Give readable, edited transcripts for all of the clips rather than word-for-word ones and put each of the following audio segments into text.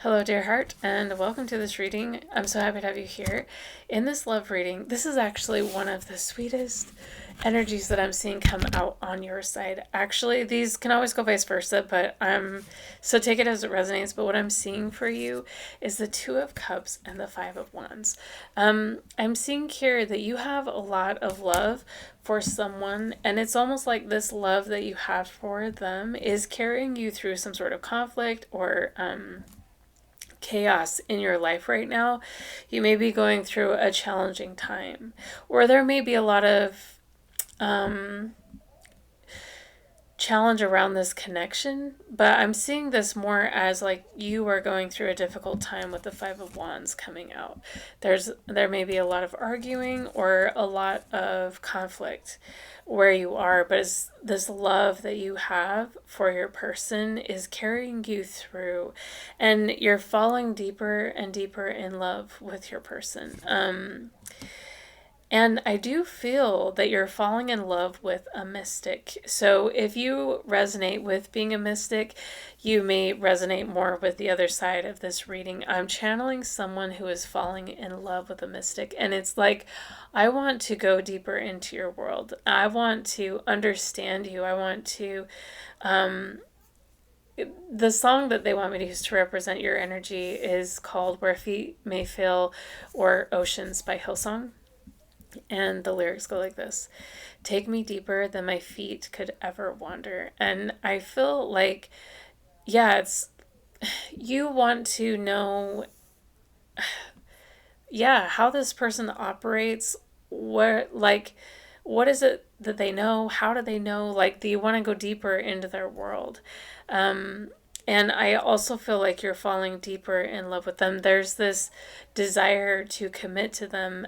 Hello, dear heart, and welcome to this reading. I'm so happy to have you here. In this love reading, this is actually one of the sweetest energies that I'm seeing come out on your side. Actually, these can always go vice versa, but so take it as it resonates. But what I'm seeing for you is the Two of Cups and the Five of Wands. I'm seeing here that you have a lot of love for someone, and it's almost like this love that you have for them is carrying you through some sort of conflict or chaos in your life right now. You may be going through a challenging time, or there may be a lot of challenge around this connection, but I'm seeing this more as like you are going through a difficult time with the Five of Wands coming out. There may be a lot of arguing or a lot of conflict where you are, but it's this love that you have for your person is carrying you through, and you're falling deeper and deeper in love with your person. And I do feel that you're falling in love with a mystic. So if you resonate with being a mystic, you may resonate more with the other side of this reading. I'm channeling someone who is falling in love with a mystic. And it's like, I want to go deeper into your world. I want to understand you. I want to. The song that they want me to use to represent your energy is called Where Feet May Fail or Oceans by Hillsong. And the lyrics go like this: take me deeper than my feet could ever wander. And I feel like, yeah, it's, you want to know, yeah, how this person operates, what is it that they know? How do they know? Like, do you want to go deeper into their world? And I also feel like you're falling deeper in love with them. There's this desire to commit to them.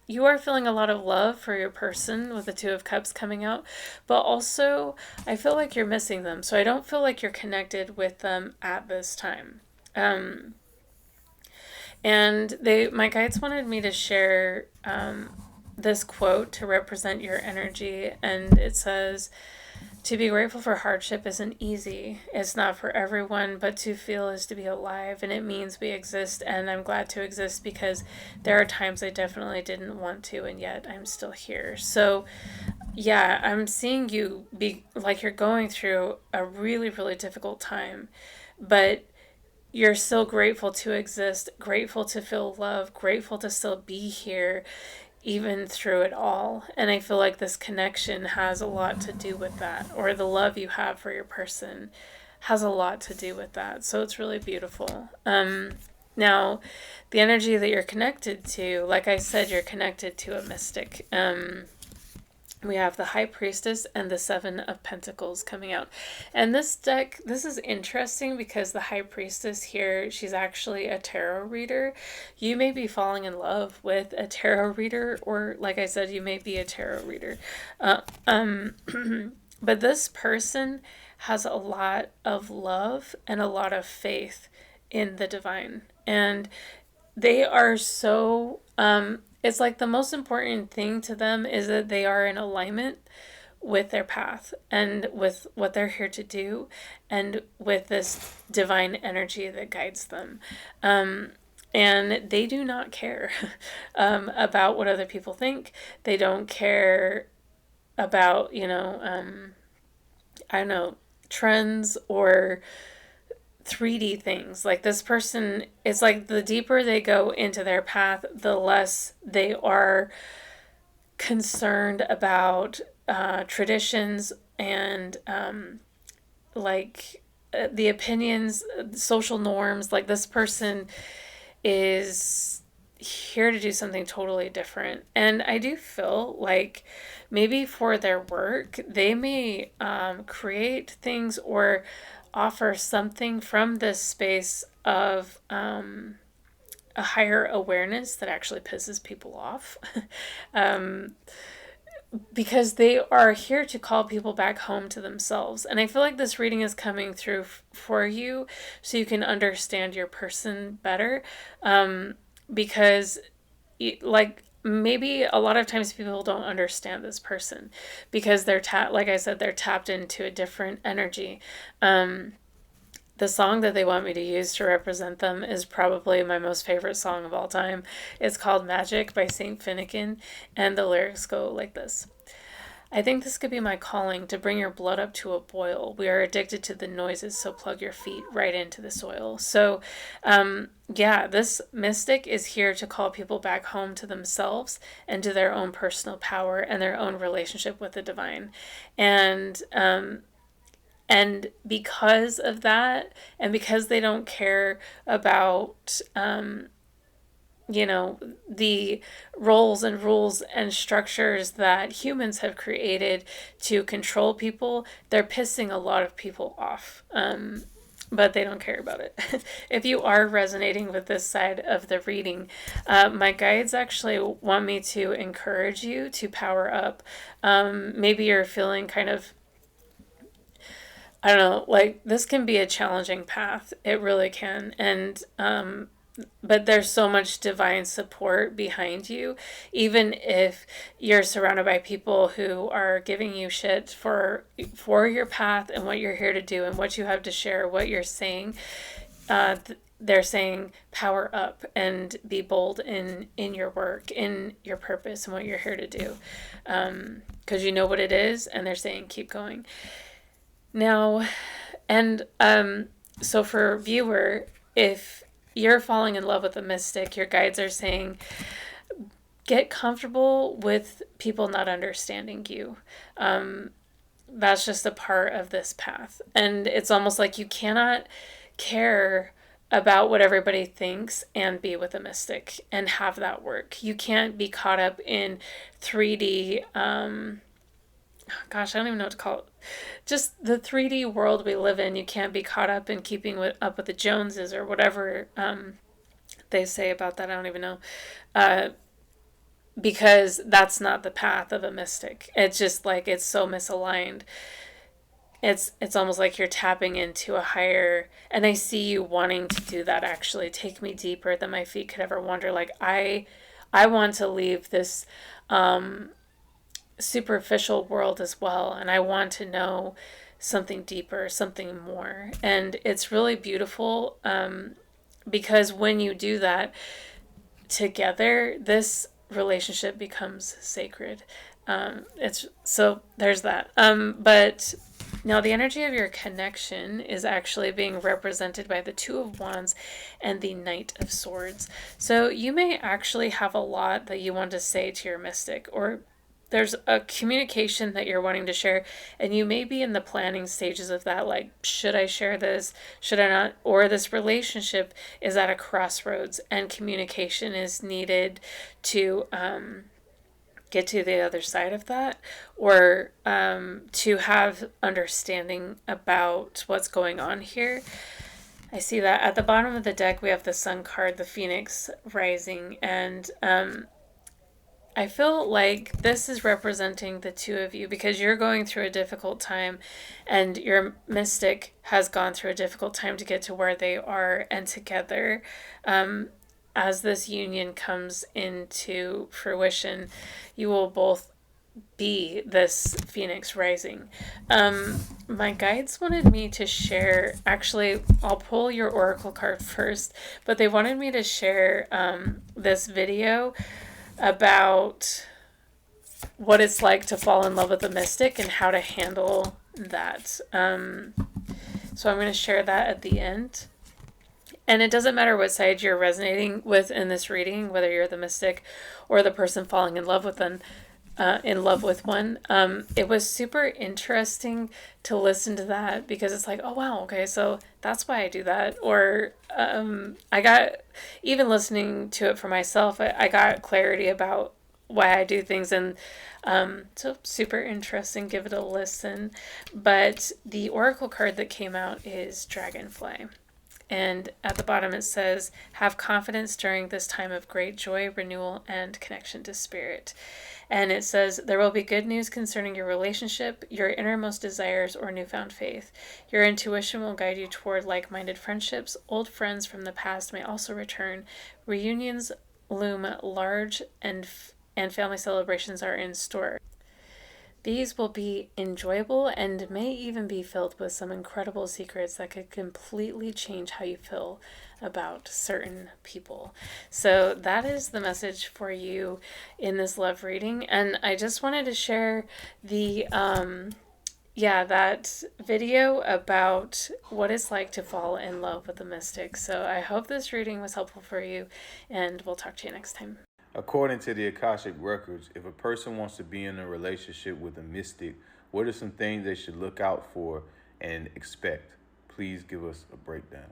You are feeling a lot of love for your person with the Two of Cups coming out, but also I feel like you're missing them. So I don't feel like you're connected with them at this time. And my guides wanted me to share this quote to represent your energy. And it says, to be grateful for hardship isn't easy. It's not for everyone, but to feel is to be alive, and it means we exist, and I'm glad to exist because there are times I definitely didn't want to, and yet I'm still here. So, yeah, I'm seeing you be like you're going through a really, really difficult time, but you're still grateful to exist, grateful to feel love, grateful to still be here even through it all. And I feel like this connection has a lot to do with that, or the love you have for your person has a lot to do with that. So it's really beautiful. Now, the energy that you're connected to, like I said, you're connected to a mystic. We have the High Priestess and the Seven of Pentacles coming out. And this deck, this is interesting because the High Priestess here, she's actually a tarot reader. You may be falling in love with a tarot reader, or like I said, you may be a tarot reader. But this person has a lot of love and a lot of faith in the divine. And they are so it's like the most important thing to them is that they are in alignment with their path and with what they're here to do and with this divine energy that guides them. And they do not care about what other people think. They don't care about, I don't know, trends or 3D things. Like, this person, it's like the deeper they go into their path, the less they are concerned about traditions and the opinions, social norms. Like, this person is here to do something totally different. And I do feel like maybe for their work, they may create things or offer something from this space of a higher awareness that actually pisses people off. Because they are here to call people back home to themselves. And I feel like this reading is coming through for you so you can understand your person better. Because, like, maybe a lot of times people don't understand this person because like I said, they're tapped into a different energy. the song that they want me to use to represent them is probably my most favorite song of all time. It's called Magic by St. Finnegan, and the lyrics go like this. I think this could be my calling to bring your blood up to a boil. We are addicted to the noises, so plug your feet right into the soil. So, yeah, this mystic is here to call people back home to themselves and to their own personal power and their own relationship with the divine. And, and because of that, and because they don't care about, the roles and rules and structures that humans have created to control people, they're pissing a lot of people off. But they don't care about it. If you are resonating with this side of the reading, my guides actually want me to encourage you to power up. Maybe you're feeling kind of, I don't know, like this can be a challenging path. It really can. And but there's so much divine support behind you, even if you're surrounded by people who are giving you shit for your path and what you're here to do and what you have to share, what you're saying. They're saying power up and be bold in your work, in your purpose, and what you're here to do, because you know what it is, and they're saying keep going. Now, and so for viewer, if you're falling in love with a mystic, your guides are saying get comfortable with people not understanding you. That's just a part of this path. And it's almost like you cannot care about what everybody thinks and be with a mystic and have that work. You can't be caught up in 3D, gosh, I don't even know what to call it. Just the 3D world we live in. You can't be caught up in keeping up with the Joneses or whatever they say about that. I don't even know. Because that's not the path of a mystic. It's just like it's so misaligned. It's almost like you're tapping into a higher, and I see you wanting to do that. Actually take me deeper than my feet could ever wander. Like I want to leave this superficial world as well, and I want to know something deeper, something more. And it's really beautiful, because when you do that together, this relationship becomes sacred. It's so there's that. But now the energy of your connection is actually being represented by the Two of Wands and the Knight of Swords. So you may actually have a lot that you want to say to your mystic, or there's a communication that you're wanting to share, and you may be in the planning stages of that, like, should I share this, should I not? Or this relationship is at a crossroads and communication is needed to get to the other side of that, or to have understanding about what's going on here. I see that at the bottom of the deck we have the Sun card, the Phoenix rising, and I feel like this is representing the two of you because you're going through a difficult time, and your mystic has gone through a difficult time to get to where they are, and together, as this union comes into fruition, you will both be this Phoenix rising. My guides wanted me to share, actually, I'll pull your oracle card first, but they wanted me to share this video about what it's like to fall in love with a mystic and how to handle that. So I'm going to share that at the end. And it doesn't matter what side you're resonating with in this reading, whether you're the mystic or the person falling in love with one. It was super interesting to listen to that because it's like, oh wow, okay, so that's why I do that. Or I got, even listening to it for myself, I got clarity about why I do things, and so super interesting. Give it a listen. But the oracle card that came out is Dragonfly. And at the bottom it says, have confidence during this time of great joy, renewal, and connection to spirit. And it says, there will be good news concerning your relationship, your innermost desires, or newfound faith. Your intuition will guide you toward like-minded friendships. Old friends from the past may also return. Reunions loom large, and family celebrations are in store. These will be enjoyable and may even be filled with some incredible secrets that could completely change how you feel about certain people. So that is the message for you in this love reading. And I just wanted to share the that video about what it's like to fall in love with a mystic. So I hope this reading was helpful for you, and we'll talk to you next time. According to the Akashic Records, if a person wants to be in a relationship with a mystic, what are some things they should look out for and expect? Please give us a breakdown.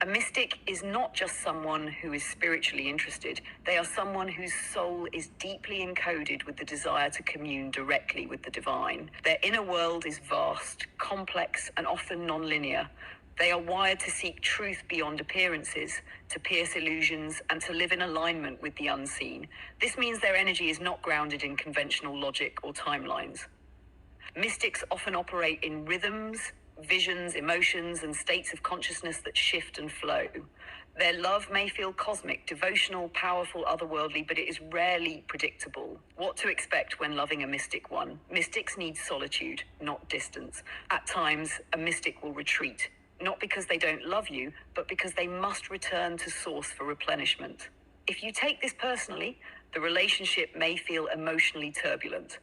A mystic is not just someone who is spiritually interested. They are someone whose soul is deeply encoded with the desire to commune directly with the divine. Their inner world is vast, complex, and often non-linear. They are wired to seek truth beyond appearances, to pierce illusions, and to live in alignment with the unseen. This means their energy is not grounded in conventional logic or timelines. Mystics often operate in rhythms, visions, emotions, and states of consciousness that shift and flow. Their love may feel cosmic, devotional, powerful, otherworldly, but it is rarely predictable. What to expect when loving a mystic one? Mystics need solitude, not distance. At times, a mystic will retreat, not because they don't love you, but because they must return to source for replenishment. If you take this personally, the relationship may feel emotionally turbulent.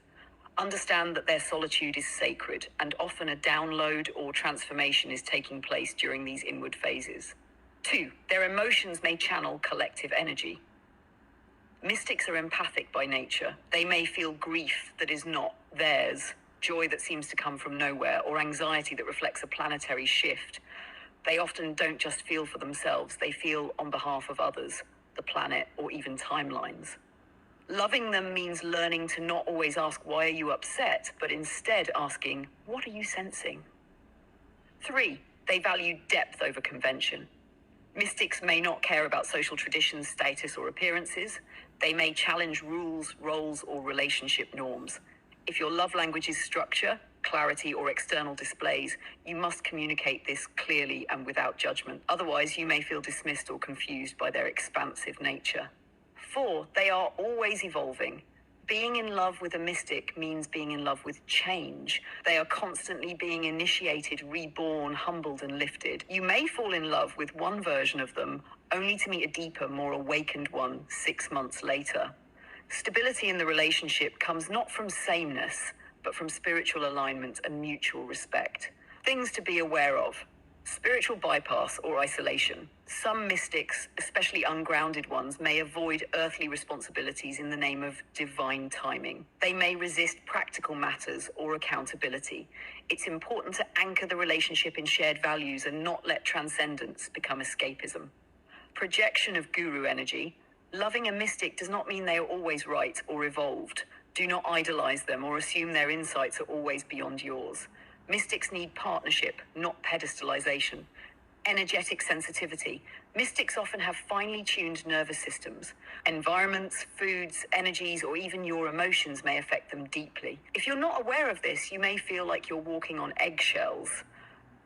Understand that their solitude is sacred, and often a download or transformation is taking place during these inward phases. 2, their emotions may channel collective energy. Mystics are empathic by nature. They may feel grief that is not theirs, joy that seems to come from nowhere, or anxiety that reflects a planetary shift. They often don't just feel for themselves, they feel on behalf of others, the planet, or even timelines. Loving them means learning to not always ask, why are you upset, but instead asking, what are you sensing? 3, they value depth over convention. Mystics may not care about social traditions, status, or appearances. They may challenge rules, roles, or relationship norms. If your love language is structure, clarity, or external displays, you must communicate this clearly and without judgment. Otherwise, you may feel dismissed or confused by their expansive nature. 4, they are always evolving. Being in love with a mystic means being in love with change. They are constantly being initiated, reborn, humbled, and lifted. You may fall in love with one version of them, only to meet a deeper, more awakened one 6 months later. Stability in the relationship comes not from sameness, but from spiritual alignment and mutual respect. Things to be aware of. Spiritual bypass or isolation. Some mystics, especially ungrounded ones, may avoid earthly responsibilities in the name of divine timing. They may resist practical matters or accountability. It's important to anchor the relationship in shared values and not let transcendence become escapism. Projection of guru energy. Loving a mystic does not mean they are always right or evolved. Do not idolize them or assume their insights are always beyond yours. Mystics need partnership, not pedestalization. Energetic sensitivity. Mystics often have finely tuned nervous systems. Environments, foods, energies, or even your emotions may affect them deeply. If you're not aware of this, you may feel like you're walking on eggshells.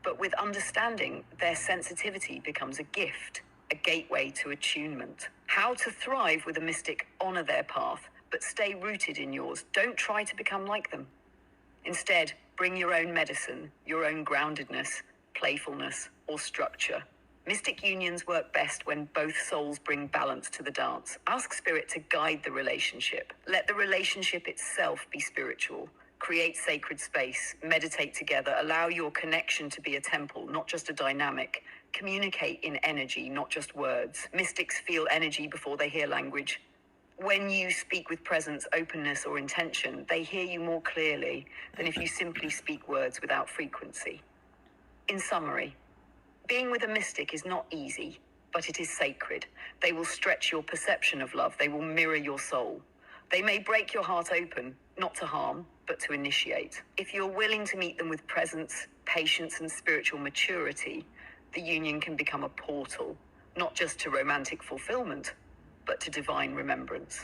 But with understanding, their sensitivity becomes a gift, a gateway to attunement. How to thrive with a mystic: honor their path, but stay rooted in yours. Don't try to become like them. Instead, bring your own medicine, your own groundedness, playfulness, or structure. Mystic unions work best when both souls bring balance to the dance. Ask Spirit to guide the relationship. Let the relationship itself be spiritual. Create sacred space. Meditate together. Allow your connection to be a temple, not just a dynamic. Communicate in energy, not just words. Mystics feel energy before they hear language. When you speak with presence, openness, or intention, they hear you more clearly than if you simply speak words without frequency. In summary, being with a mystic is not easy, but it is sacred. They will stretch your perception of love. They will mirror your soul. They may break your heart open, not to harm, but to initiate. If you're willing to meet them with presence, patience, and spiritual maturity, the union can become a portal, not just to romantic fulfillment, but to divine remembrance.